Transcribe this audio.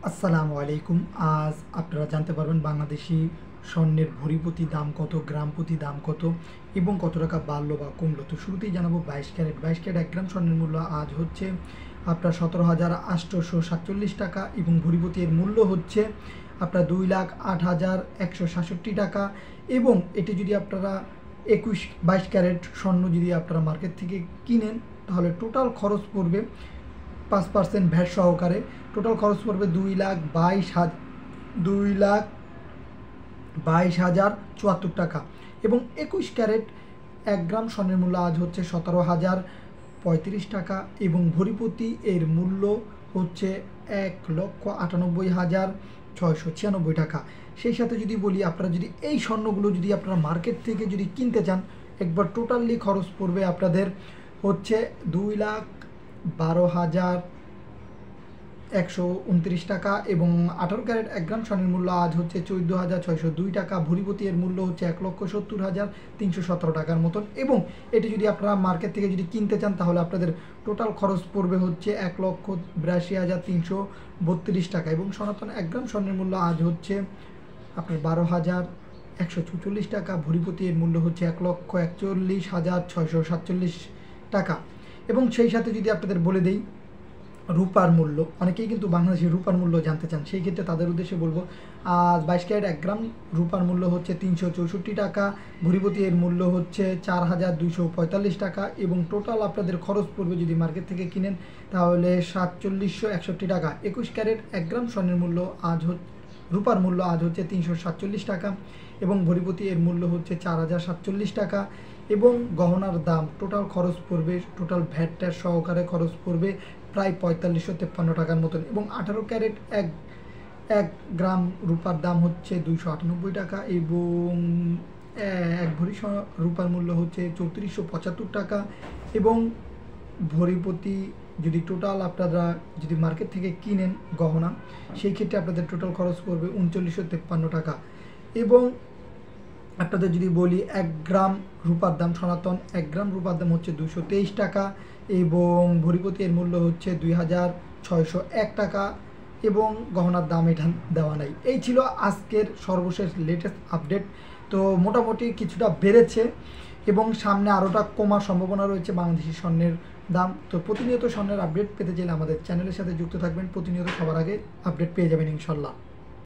আসসালামু আলাইকুম। আজ আপনারা জানতে পারবেন বাংলাদেশি স্বর্ণের ভরি প্রতি দাম কত, গ্রাম প্রতি দাম কত এবং কত টাকা বাড়লো বা কমলো। তো শুরুতেই জানাবো 22 ক্যারেট 1 গ্রাম স্বর্ণের মূল্য আজ হচ্ছে আপনার 17,847 টাকা এবং ভরি প্রতি এর মূল্য হচ্ছে আপনার 2,08,167 টাকা। এবং এটি যদি আপনারা 22 ক্যারেট স্বর্ণ যদি আপনারা মার্কেট থেকে কিনেন তাহলে টোটাল খরচ পড়বে 5% ভ্যাট সহকারে। টোটাল খরচ পড়বে 2,22,074 টাকা। এবং 21 ক্যারেট 1 গ্রাম স্বর্ণের মূল্য আজ হচ্ছে 17,035 টাকা এবং ভরি প্রতি এর মূল্য হচ্ছে 1,98,696 টাকা। সেই সাথে যদি বলি, আপনারা যদি এই স্বর্ণগুলো যদি আপনারা মার্কেট থেকে যদি কিনতে চান, একবার টোটালি খরচ পড়বে আপনাদের হচ্ছে 2,12,129 টাকা। এবং 18 ক্যারেট 1 গ্রাম স্বর্ণের মূল্য আজ হচ্ছে 14,602 টাকা। ভরিপতি এর মূল্য হচ্ছে 1,70,317 টাকার মতন। এবং এটি যদি আপনারা মার্কেট থেকে যদি কিনতে চান তাহলে আপনাদের টোটাল খরচ পড়বে হচ্ছে 1,82,332 টাকা। এবং সনাতন 1 গ্রাম স্বর্ণের মূল্য আজ হচ্ছে আপনার 12,144 টাকা। ভরিপতি এর মূল্য হচ্ছে 1,41,647 টাকা। এবং সেই সাথে যদি আপনাদের বলে দেই রূপার মূল্য, অনেকেই কিন্তু বাংলাদেশের রূপার মূল্য জানতে চান, সেই ক্ষেত্রে তাদের উদ্দেশ্যে বলবো আজ 22 ক্যারেট 1 গ্রাম রূপার মূল্য হচ্ছে 364 টাকা। ভরিপতি এর মূল্য হচ্ছে 4,245 টাকা। এবং টোটাল আপনাদের খরচ পড়বে যদি মার্কেট থেকে কিনেন তাহলে 4,761 টাকা। 21 ক্যারেট 1 গ্রাম স্বর্ণের মূল্য আজ রূপার মূল্য আজ হচ্ছে 347 টাকা এবং ভরিপতি এর মূল্য হচ্ছে 4,047 টাকা। এবং গহনার দাম টোটাল খরচ পড়বে, টোটাল ভ্যাট সহকারে খরচ পড়বে প্রায় 4,553 টাকার মতন। এবং 18 ক্যারেট এক গ্রাম রূপার দাম হচ্ছে 298 টাকা এবং এক ভরি রূপার মূল্য হচ্ছে 3,475 টাকা। এবং ভরিপতি যদি টোটাল আপনারা যদি মার্কেট থেকে কিনেন গহনা, সেই ক্ষেত্রে আপনাদের টোটাল খরচ পড়বে 3,953 টাকা। এবং আপনাদের যদি বলি 1 গ্রাম রূপার দাম, সনাতন 1 গ্রাম রূপার দাম হচ্ছে 223 টাকা এবং ভরিপতি এর মূল্য হচ্ছে 2,601 টাকা। এবং গহনার দাম এটা দেওয়া নাই। এই ছিল আজকের সর্বশেষ লেটেস্ট আপডেট। তো মোটামুটি কিছুটা বেড়েছে এবং সামনে আরোটা কমার সম্ভাবনা রয়েছে বাংলাদেশি স্বর্ণের দাম। তো প্রতিনিয়ত স্বর্ণের আপডেট পেতে চাইলে আমাদের চ্যানেলের সাথে যুক্ত থাকবেন। প্রতিনিয়ত সবার আগে আপডেট পেয়ে যাবেন ইনশাল্লাহ।